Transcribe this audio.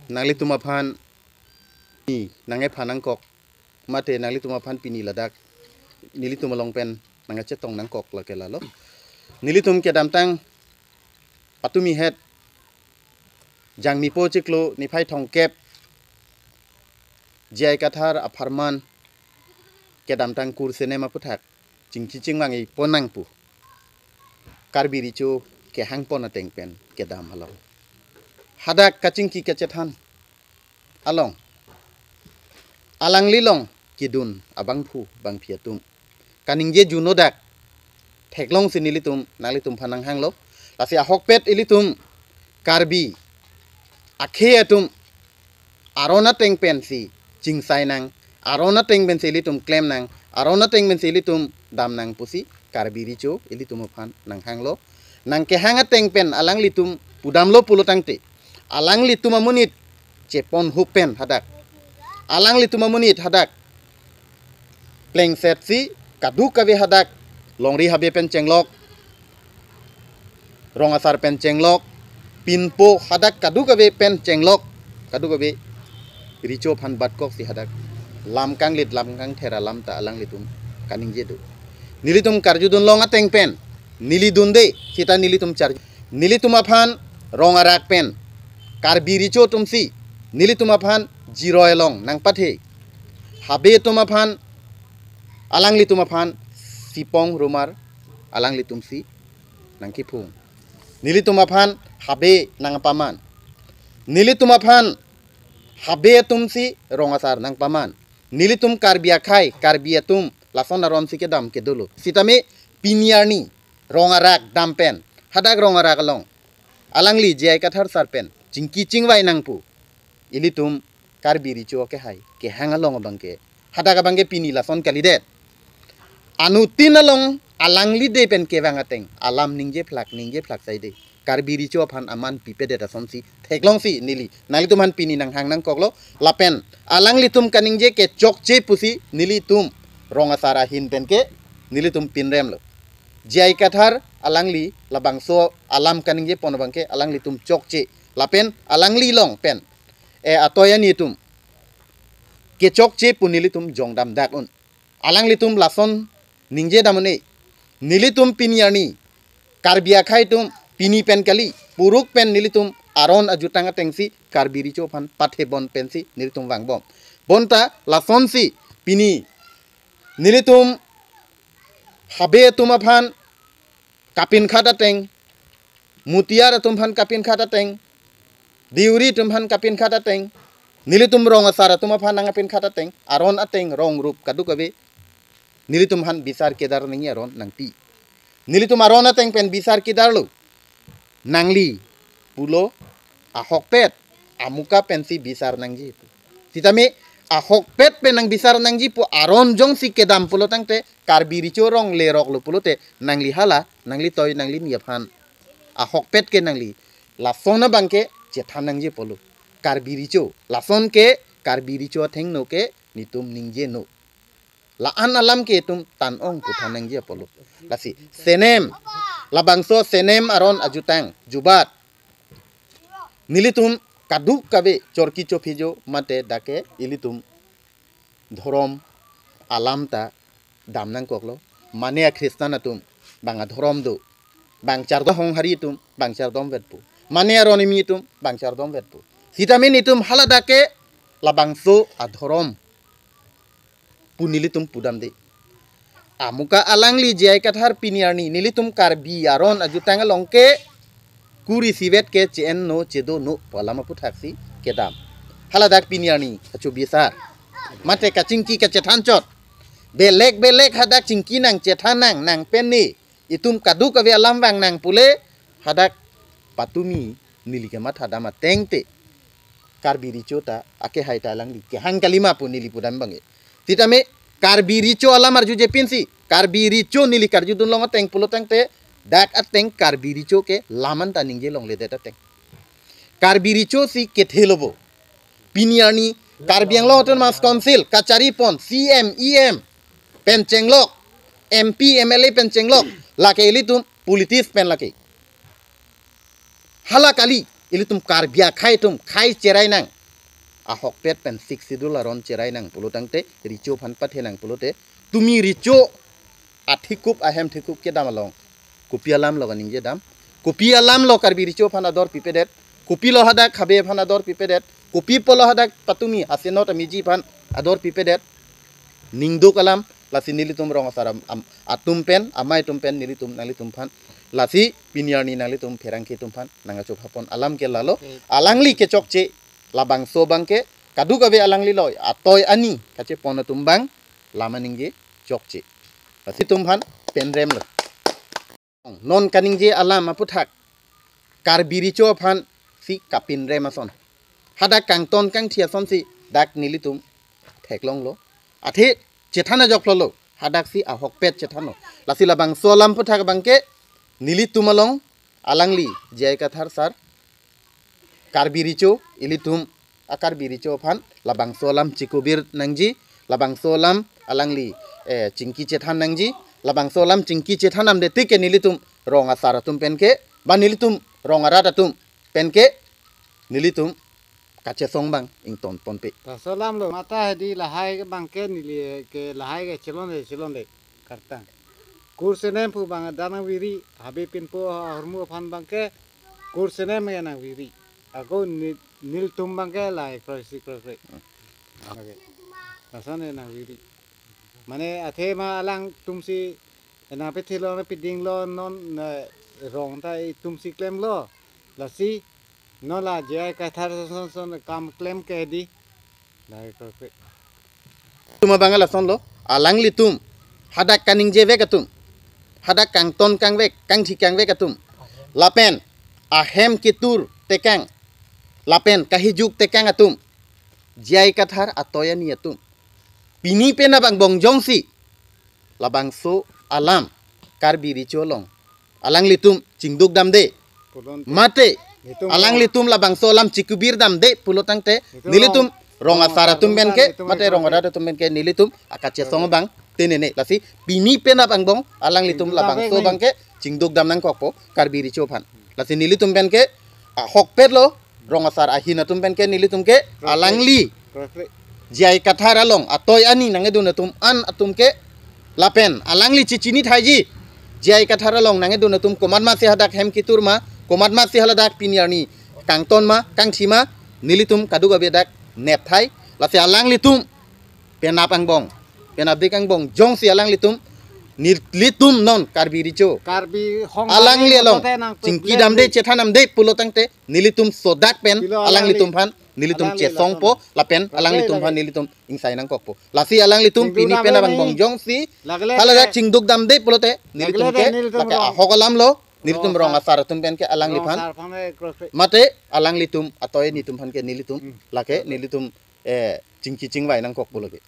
nangli tumaphan ni nangai phanang kok mate nangli tumaphan pini ladak nili tumalong pen nanga chetong nang kok la kela lo nili tum ke dam tang patumi het jang mi po chiklo ni phai thong kep jai kathar apharman ke dam tang kur cinema puthak chingchi chingwangi ponang pu karbiri chu ke hangpon ateng pen ke dam halong hadak kachingki ke chethan along alang lilong kidun abang phu bang phiatum kaningje junodak theklong sinilitum nalitum phanang hanglo lasi ahokpet ilitum karbi akhe atum arona teng pensi chingsai nang arona teng pensi ilitum claim nang arona teng pensi ilitum dam nang pusi karbi richo ilitum phan nang hanglo nang ke hanga teng pen alang litum pudamlo pulotangte alang litum amunit chepon hupen hadak alang litum amunit hadak pleng setsi kadu kawe hadak longri habe pen cenglok rongasar pen cenglok pinpo hadak kadu kawe pen cenglok kadu kawe richo phan batkok si hadak lamkang thera lamta alang litum kaning jedu nilitum karjudun longa teng pen nilidunde kita nilitum char nilitum aphan rongarak pen karbi richo tumsi nilitum aphan jiroelong nang pathe habe tumaphan alang litum aphan sipong rumar alang litum si nang kipung nilitum aphan habe nang paman nilitum aphan habe tumsi rongasar nang paman nilitum karbia khai karbiatum lason aron si ke dam ke dulu sitame piniarni rongarak dampen hadak rongarak long alangli jai kathar sarpen jingki chingwai nangpu ilitum karbiri chu ke hai ke hangalong bangke hadak bangke pini lason kalidet anu tinalong alangli de pen ke wangateng alam ningje flak saide karbiri chu phan aman pipede da sonsi theklong si nili nali tuman pini nang hang nang koklo lapen alangli tum kaningje ke chokche pusi nili tum rongasara hin pen ke nili tum pinrem lo jai kathar alangli labangso alam kaningje pon bangke alangli tum chokche lapen alangli long pen atoya ni tum ke chokche punili tum jongdam dak un alangli tum lason ningje damone nilitum piniani karbia khai tum pini pen kali puruk pen nilitum aron ajutanga tengsi karbiri cho phan pathe bon pensi nilitum wangbom bonta lason si pini nilitum habe tuma phan kapin khata teng mutiara tum phan kapin khata teng diuri tum phan kapin khata teng nilitum rong asara tuma phan nangapin khata teng aron ateng rong rup kadukabe nilitum han bisar kedar ningi aron nangti nilitum aron ateng pen bisar kedar lo nangli pulo ahokpet amuka pensi bisar nangji itu titame ahokpet pen nang bisar nangji pu aron jong si kedam pulo tangte karbiri corong lerok lo pulo te nangli hala nangli toy nangli niaphan ahokpet ke nangli lasona bangke cethan nangji pulo karbiri co lason ke karbiri co theng no ke nitum ningje no laan alam ke tum tan ong putan nang je polo lasi senem labangso senem aron ajutang jubat nilitum kadu kabe chorki chofijo mate dake ilitum dhorom alam ta damnang koklo mane kristan atum banga dhorom do bang chardo hong hari tum bang chardom vetpu mane aronimi tum bang chardom vetpu hitamin itum haladake labangso adhorom punilitum pudam de amuka alangli jai kathar piniarni nilitum karbi aron ajutanga longke kuri sivet ke chen no chedo no palama puthaksi kedam haladak piniarni achu bisa mate kachingki ke chethan chot belek hadak chingki nang chethanang nang penni itum kadu kawe alam wang nang pule hadak patumi nilike matha dama tengte karbiri chota ake haita langli ke hangkalima pu nili pudam bange titame karbiri cho alamar juje pinsi karbiri cho nili karjudun longa teng pulo teng te dak ateng karbiri cho ke laman taning je long le deta teng karbiri cho si kethelobo piniani karbiang loton mas council kachari pon cm em pencenglok mp mla pencenglok lake ilitum politis pen lake hala kali ilitum karbia khai cerai nang ahok pet pen 6 dolaron cerai nang pulutangte richo phan pathe nang pulute tumi richo athikup ahem thikup ke damalong kopi alam loganing je dam kopi alam lo karbi richo phan ador pipedet kopi lo hadak khabe phan ador pipedet kopi polo hadak patumi asenot amiji phan ador pipedet ningdo kalam lasi nilitum rong asaram atum pen amai tum pen nilitum nalitum phan lasi pinyarni nalitum ferangke tum phan nanga chop hapon alam ke lalo alangli ke chokche labang so bangke kadu gabe alangli loy atoy ani kache pon tumbang lamaninge chokche lasi tum phan penrem lo non kaningje alam aputhak karbiricho phan si kapin remason hada kangton kang thia son si dak nilitum theklong lo athe chethana joklolo hadak si ahok pet chethano lasi labang solam puthak bangke nilitum along alangli jai kathar sar karbiricho ilitum akar biricho phan labang solam chikubir nangji labang solam alangli chingki chethan nangji labang solam chingki chethanam de tike nilitum ronga saratum penke ba nilitum ronga ratatum penke nilitum kache songbang ington ponpe solam lo mata di lahai ke bangke nili ke lahai ke chilon de karta kursenem pu bang dana wiri habi pin po hormu phan bangke kursenem ya na wiri aku nil tum bangke lai kroisi kroisi oke rasane na wiri mane athe ma alang tumsi na pethilo na piding lo non rong ta tumsi klem lo lasi no la jai ka thar son kam claim ke di lai kroisi tuma bangala son lo alang litum hadak kaning je vegatum hadak kang ton kang vek kang thi kang vegatum lapen ahem kitur tekang lapen kahijuk tekang atum jai kathar atoyani atum pini pena bang bong jongsi labang so alam karbi richolong alang litum cingduk damde mate alang litum labang so alam cikubir damde pulotangte nilitum ronga saratum benke mate ronga radatum benke nilitum akache song bang tenene lasi pini pena bang bong alang litum labang so bangke cingduk dam nang kokpo karbi richo phan lasi nilitum benke hok perlo ronga sar ahinatum benke nilitum ke alangli jai kathar along atoy ani nangedu natum an atum ke lapen alangli cicini thaiji jai kathar along nangedu natum komadma se hadak hem kitur ma komadma se haladak pinyarni kangton ma kangthima nilitum kaduga bedak nep thai lase alangli tum penap angbong penap dikang bong jong si alangli tum nirlitum non karbi richo karbi hong alangli along cingki damde chethanam de pulotangte nilitum sodak pen alangli tum phan nilitum chesong po lapen alang litum phan nilitum ingsai nang kokpo lasi alang litum pini pena bang bong jong si haladak cingduk dam de pulote nilitum ke laka hokolam lo nilitum rong asar tum pen ke alang lipan mate alang litum atoy nitum phan ke nilitum lake nilitum cingki cingwai nang kokpo loge